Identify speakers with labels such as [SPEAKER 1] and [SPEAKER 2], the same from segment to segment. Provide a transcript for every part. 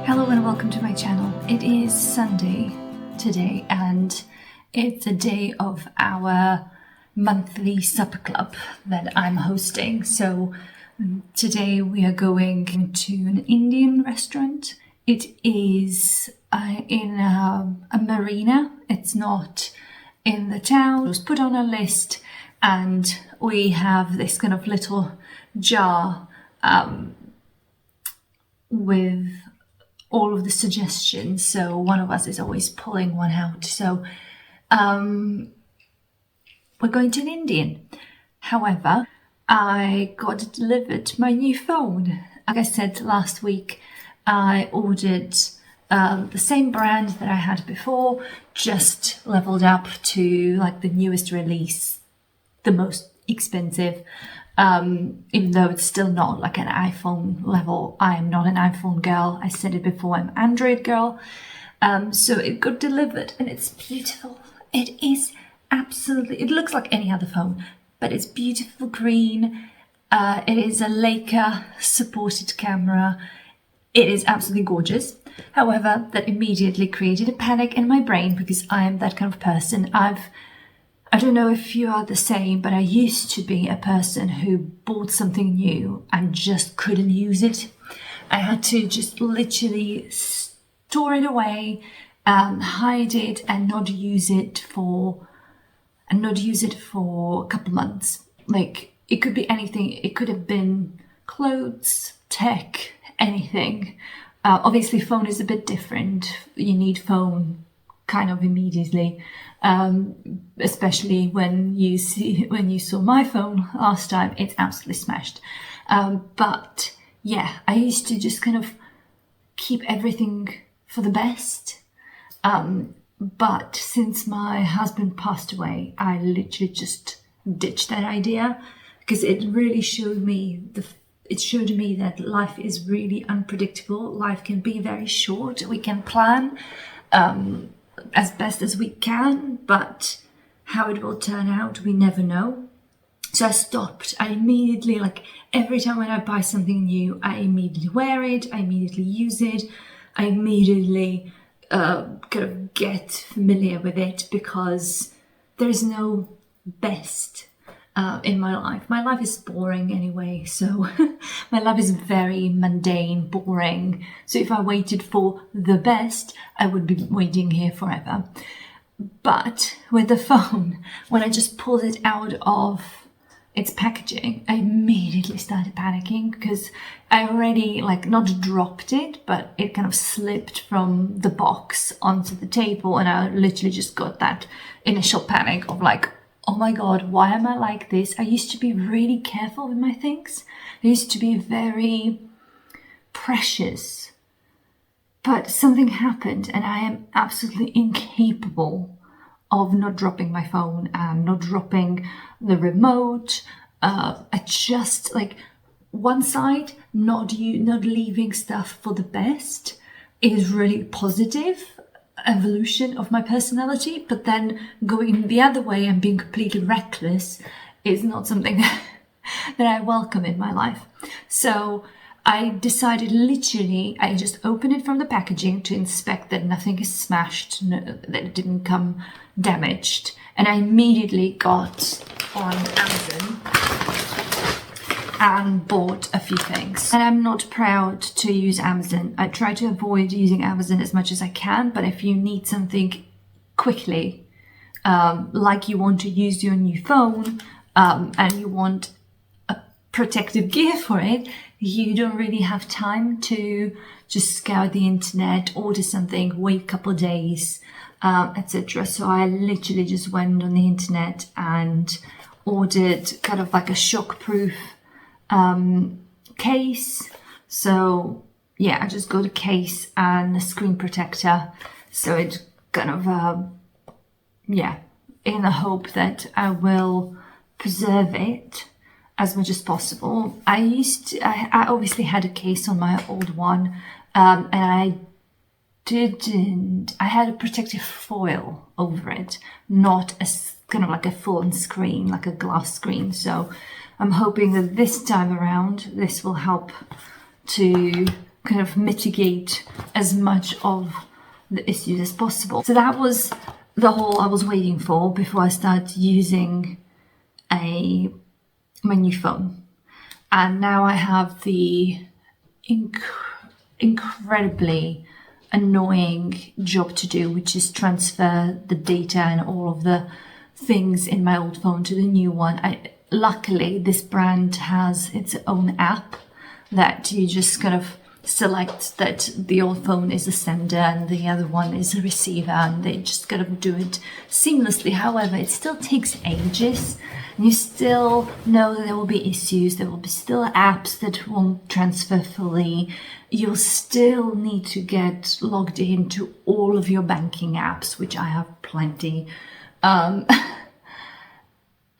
[SPEAKER 1] Hello and welcome to my channel. It is Sunday today and it's a day of our monthly supper club that I'm hosting. So today we are going to an Indian restaurant. It is in a marina. It's not in the town. It was put on a list and we have this kind of little jar with all of the suggestions, so one of us is always pulling one out. So we're going to an Indian. However, I got delivered my new phone. Like I said last week, I ordered the same brand that I had before, just leveled up to like the newest release, the most expensive. Even though it's still not like an iPhone level. I am not an iPhone girl. I said it before, I'm an Android girl. So it got delivered and it's beautiful. It is absolutely, it looks like any other phone, but it's beautiful green. It is a Leica supported camera. It is absolutely gorgeous. However, that immediately created a panic in my brain because I am that kind of person. I don't know if you are the same, but I used to be a person who bought something new and just couldn't use it. I had to just literally store it away, hide it, and not use it for a couple months. Like, it could be anything. It could have been clothes, tech, anything. Obviously, phone is a bit different. You need phone kind of immediately, especially when you saw my phone last time. It's absolutely smashed. But yeah, I used to just kind of keep everything for the best. But since my husband passed away, I literally just ditched that idea because it really showed me that life is really unpredictable. Life can be very short. We can plan as best as we can, but how it will turn out, we never know. So I stopped. I immediately, like every time when I buy something new, I immediately wear it, I immediately use it, I immediately kind of get familiar with it because there is no best in my life. My life is boring anyway, so my life is very mundane, boring. So if I waited for the best, I would be waiting here forever. But with the phone, when I just pulled it out of its packaging, I immediately started panicking because I already like not dropped it, but it kind of slipped from the box onto the table, and I literally just got that initial panic of like, oh my God, why am I like this? I used to be really careful with my things. I used to be very precious. But something happened and I am absolutely incapable of not dropping my phone and not dropping the remote. I just like one side, not leaving stuff for the best is really positive evolution of my personality, but then going the other way and being completely reckless is not something that I welcome in my life. So I decided literally, I just opened it from the packaging to inspect that nothing is smashed, that it didn't come damaged, and I immediately got on Amazon and bought a few things. And I'm not proud to use Amazon. I try to avoid using Amazon as much as I can, but if you need something quickly, like you want to use your new phone, and you want a protective gear for it, you don't really have time to just scour the internet, order something, wait a couple of days, etc. So I literally just went on the internet and ordered kind of like a shockproof case. So yeah, I just got a case and a screen protector, so it kind of in the hope that I will preserve it as much as possible. I obviously had a case on my old one, and I had a protective foil over it, not a kind of like a full-on screen, like a glass screen. So I'm hoping that this time around, this will help to kind of mitigate as much of the issues as possible. So that was the whole I was waiting for before I started using my new phone. And now I have the incredibly annoying job to do, which is transfer the data and all of the things in my old phone to the new one. Luckily, this brand has its own app that you just kind of select that the old phone is a sender and the other one is a receiver, and they just kind of do it seamlessly. However, it still takes ages, and you still know that there will be issues. There will be still apps that won't transfer fully. You'll still need to get logged into all of your banking apps, which I have plenty. And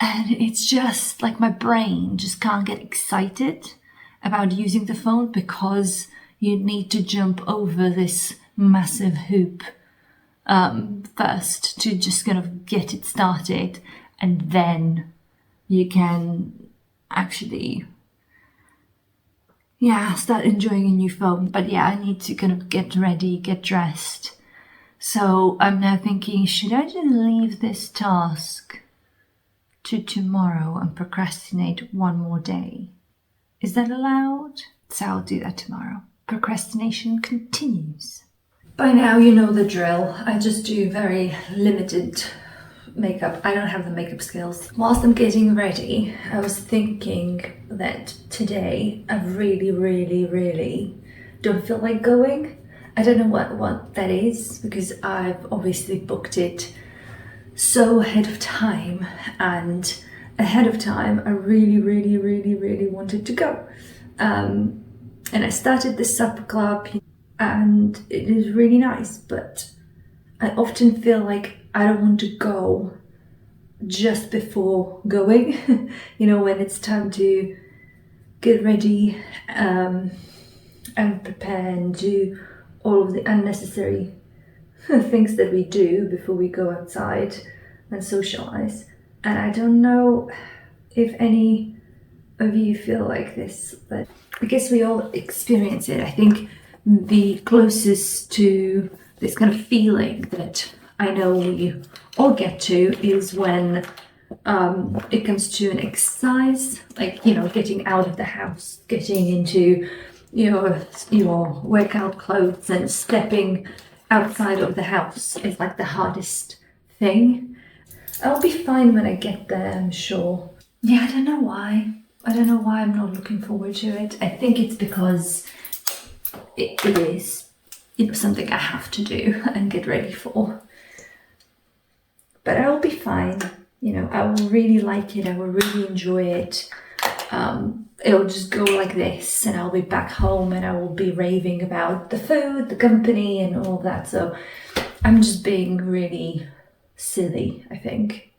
[SPEAKER 1] it's just like my brain just can't get excited about using the phone because you need to jump over this massive hoop first to just kind of get it started, and then you can actually start enjoying a new phone. But I need to kind of get ready, get dressed. So I'm now thinking, should I just leave this task to tomorrow and procrastinate one more day? Is that allowed? So I'll do that tomorrow. Procrastination continues. By now you know the drill. I just do very limited makeup. I don't have the makeup skills. Whilst I'm getting ready, I was thinking that today I really don't feel like going. I don't know what that is, because I've obviously booked it so ahead of time, and ahead of time I really wanted to go. And I started this supper club and it is really nice, but I often feel like I don't want to go just before going. You know, when it's time to get ready and prepare and do all of the unnecessary things that we do before we go outside and socialize. And I don't know if any of you feel like this, but I guess we all experience it. I think the closest to this kind of feeling that I know we all get to is when it comes to an exercise, like, you know, getting out of the house, getting into your workout clothes and stepping outside of the house is like the hardest thing. I'll be fine when I get there, I'm sure. I don't know why. I don't know why I'm not looking forward to it. I think it's because it is, you know, something I have to do and get ready for. But I'll be fine. You know, I will really like it. I will really enjoy it. It'll just go like this, and I'll be back home and I will be raving about the food, the company and all that. So I'm just being really silly, I think.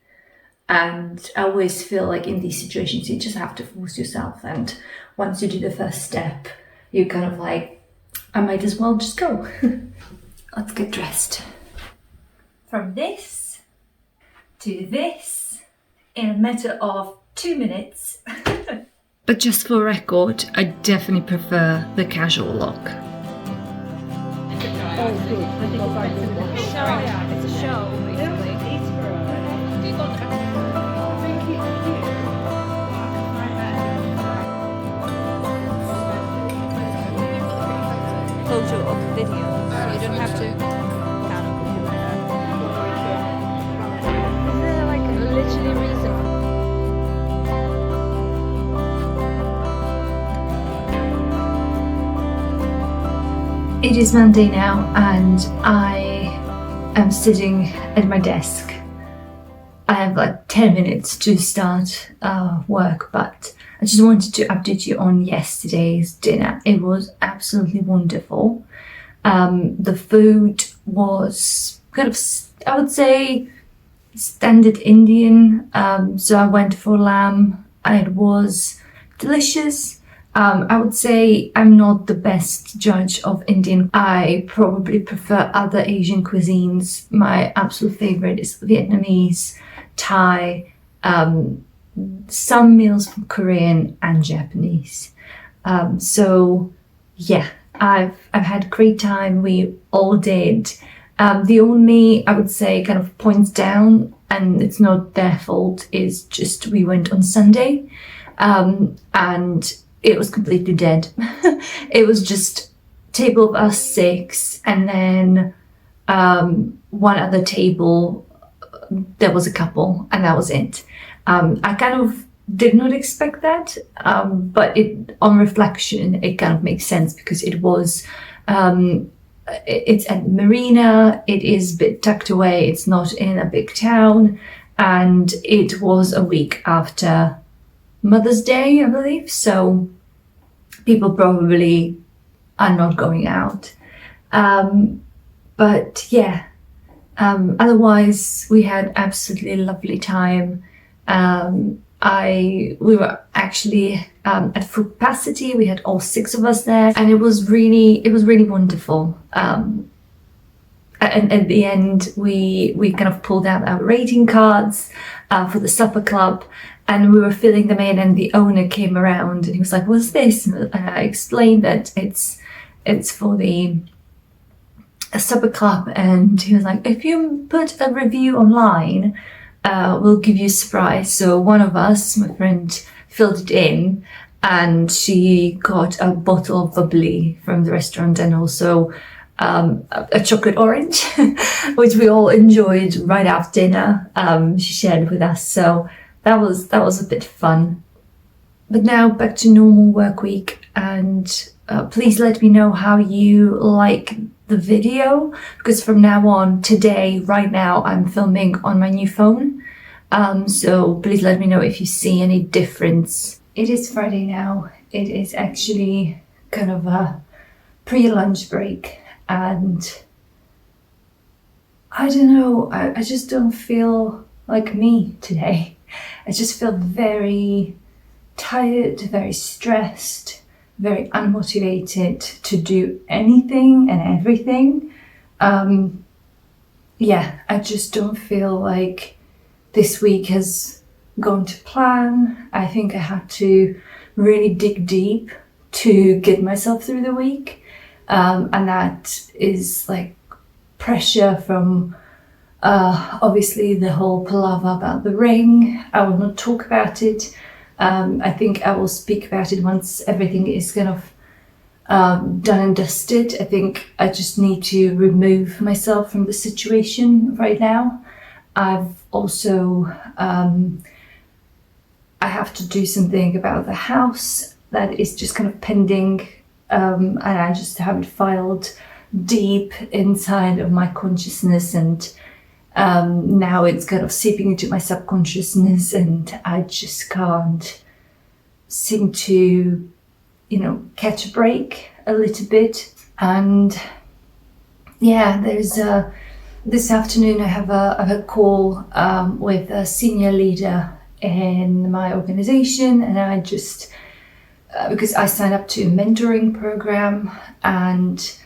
[SPEAKER 1] And I always feel like in these situations, you just have to force yourself. And once you do the first step, you're kind of like, I might as well just go. Let's get dressed. From this to this in a matter of 2 minutes. But just for record, I definitely prefer the casual look.
[SPEAKER 2] Oh, good. It's a show, basically. Photo of video, so you don't have to. Is there like a literally reason?
[SPEAKER 1] It is Monday now, and I am sitting at my desk. I have like 10 minutes to start work, but I just wanted to update you on yesterday's dinner. It was absolutely wonderful. The food was kind of, I would say, standard Indian. So I went for lamb. It was delicious. I would say I'm not the best judge of Indian. I probably prefer other Asian cuisines. My absolute favorite is Vietnamese, Thai, some meals from Korean and Japanese. So yeah, I've had a great time. We all did. The only, I would say, kind of points down, and it's not their fault, is just we went on Sunday, and it was completely dead. It was just table of us 6, and then one other table, there was a couple, and that was it. I kind of did not expect that, but on reflection, it kind of makes sense because it was, it's at Marina, it is a bit tucked away, it's not in a big town, and it was a week after Mother's Day, I believe, so people probably are not going out. But yeah, otherwise we had absolutely lovely time. We were actually at full capacity. We had all 6 of us there, and it was really wonderful. And at the end, we kind of pulled out our rating cards for the supper club, and we were filling them in. And the owner came around, and he was like, "What's this?" And I explained that it's for the supper club, and he was like, "If you put a review online, we'll give you a surprise." So one of us, my friend, filled it in, and she got a bottle of bubbly from the restaurant, and also a chocolate orange, which we all enjoyed right after dinner. She shared with us, so that was a bit fun. But now back to normal work week, and please let me know how you like the video, because from now on, today, right now, I'm filming on my new phone. So please let me know if you see any difference. It is Friday now. It is actually kind of a pre-lunch break, and I don't know, I just don't feel like me today. I just feel very tired, very stressed, very unmotivated to do anything and everything. Yeah, I just don't feel like this week has gone to plan. I think I had to really dig deep to get myself through the week. And that is like pressure from obviously the whole palaver about the ring. I will not talk about it. I think I will speak about it once everything is kind of done and dusted. I think I just need to remove myself from the situation right now. I've also, I have to do something about the house that is just kind of pending, and I just haven't filed deep inside of my consciousness, and now it's kind of seeping into my subconsciousness, and I just can't seem to, catch a break a little bit. And yeah, there's this afternoon I have a call with a senior leader in my organization, and I just because I signed up to a mentoring program, and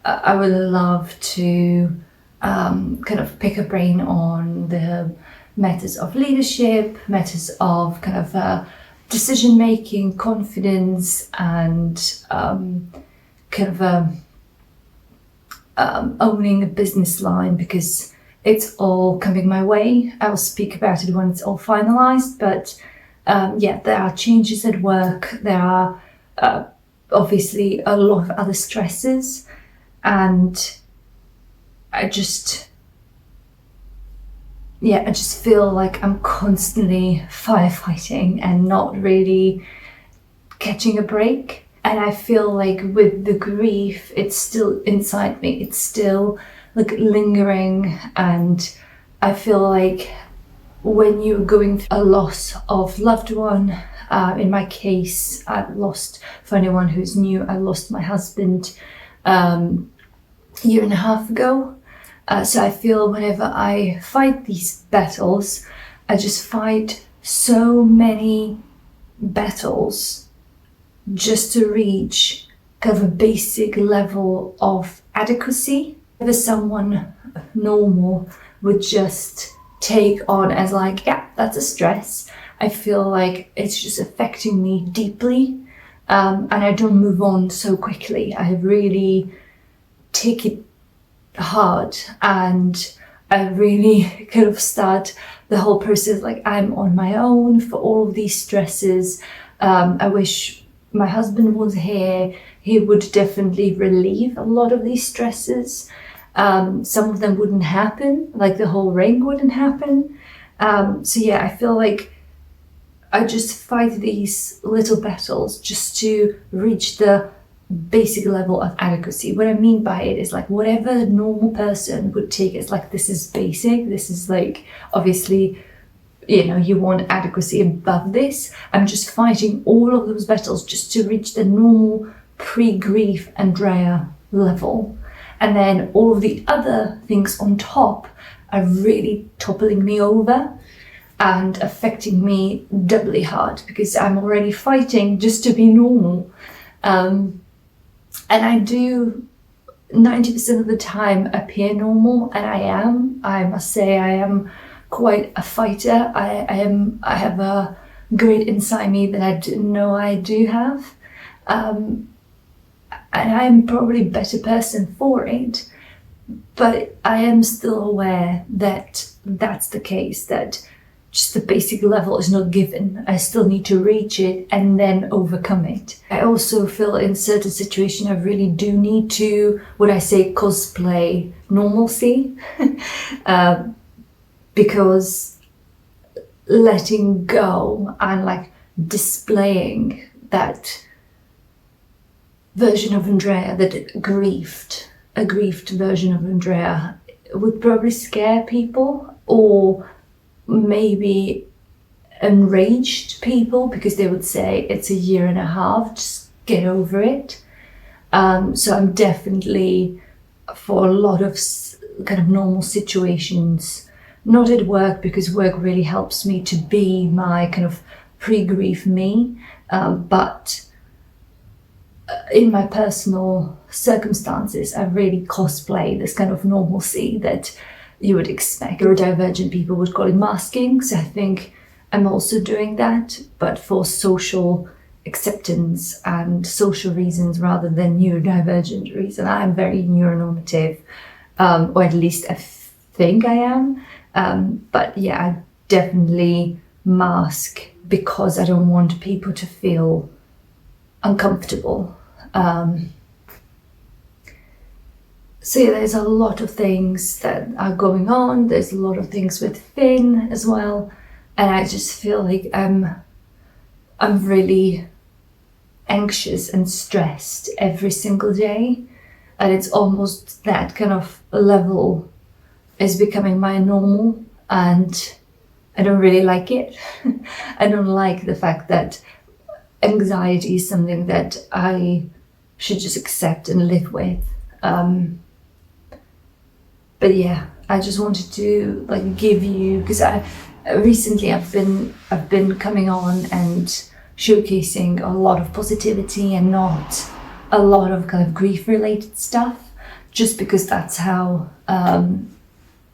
[SPEAKER 1] I would love to kind of pick a brain on the matters of leadership, matters of kind of decision making, confidence, and kind of owning a business line, because it's all coming my way. I will speak about it when it's all finalized, but yeah, there are changes at work. There are obviously a lot of other stresses, and I just feel like I'm constantly firefighting and not really catching a break. And I feel like with the grief, it's still inside me. It's still like lingering. And I feel like when you're going through a loss of loved one, in my case, I've lost, for anyone who's new, I lost my husband a year and a half ago. So I feel whenever I fight these battles, I just fight so many battles just to reach kind of a basic level of adequacy. If someone normal would just take on as like, yeah, that's a stress, I feel like it's just affecting me deeply. and I don't move on so quickly. I really take it hard, and I really kind of start the whole process like I'm on my own for all of these stresses. I wish my husband was here. He would definitely relieve a lot of these stresses. Some of them wouldn't happen, like the whole ring wouldn't happen. So yeah, I feel like I just fight these little battles just to reach the basic level of adequacy. What I mean by it is like whatever a normal person would take as like, this is basic, this is like, obviously, you know, you want adequacy above this. I'm just fighting all of those battles just to reach the normal pre-grief Andrea level. And then all of the other things on top are really toppling me over and affecting me doubly hard because I'm already fighting just to be normal. And I do 90% of the time appear normal, and I must say I am quite a fighter. I have a grit inside me that I didn't know I do have. And I'm probably a better person for it, but I am still aware that that's the case, that just the basic level is not given. I still need to reach it and then overcome it. I also feel in certain situations I really do need to, what I say, cosplay normalcy, because letting go and like displaying that version of Andrea, that a grieved version of Andrea, would probably scare people, or maybe enraged people, because they would say it's a year and a half, just get over it. So I'm definitely, for a lot of kind of normal situations, not at work, because work really helps me to be my kind of pre-grief me, but in my personal circumstances, I really cosplay this kind of normalcy that you would expect. Neurodivergent people would call it masking, so I think I'm also doing that, but for social acceptance and social reasons rather than neurodivergent reason. I'm very neuronormative, or at least I think I am. But yeah, I definitely mask because I don't want people to feel uncomfortable. So yeah, there's a lot of things that are going on. There's a lot of things with Finn as well, and I just feel like I'm really anxious and stressed every single day, and it's almost that kind of level is becoming my normal, and I don't really like it. I don't like the fact that anxiety is something that I should just accept and live with. But yeah, I just wanted to like give you, because I recently I've been coming on and showcasing a lot of positivity and not a lot of kind of grief related stuff, just because that's how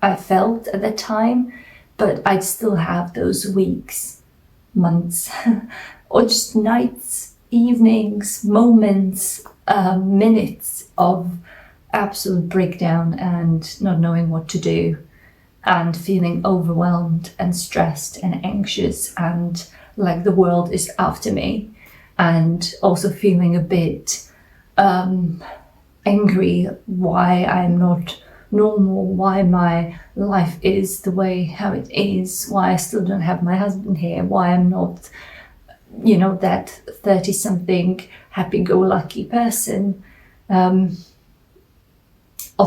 [SPEAKER 1] I felt at that time. But I'd still have those weeks, months, or just nights, evenings, moments, minutes of absolute breakdown and not knowing what to do, and feeling overwhelmed and stressed and anxious and like the world is after me, and also feeling a bit angry why I'm not normal, why my life is the way how it is, why I still don't have my husband here, why I'm not, you know, that 30-something happy-go-lucky person on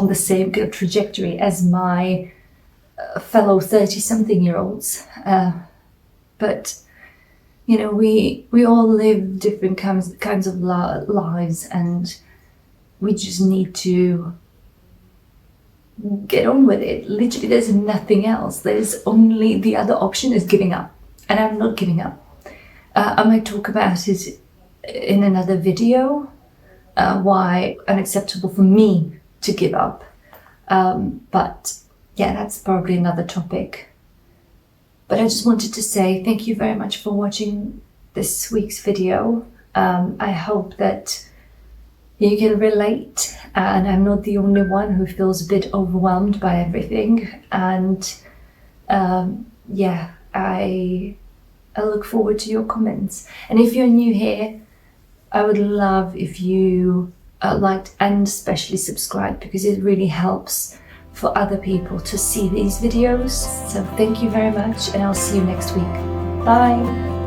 [SPEAKER 1] the same good trajectory as my fellow 30-something-year-olds. But you know, we all live different kinds of lives, and we just need to get on with it. Literally, there's nothing else. There's only the other option is giving up, and I'm not giving up. I might talk about it in another video, why unacceptable for me to give up. But yeah, that's probably another topic. But I just wanted to say thank you very much for watching this week's video. I hope that you can relate, and I'm not the only one who feels a bit overwhelmed by everything. And yeah, I look forward to your comments. And if you're new here, I would love if you liked and especially subscribe, because it really helps for other people to see these videos. So thank you very much, and I'll see you next week. Bye.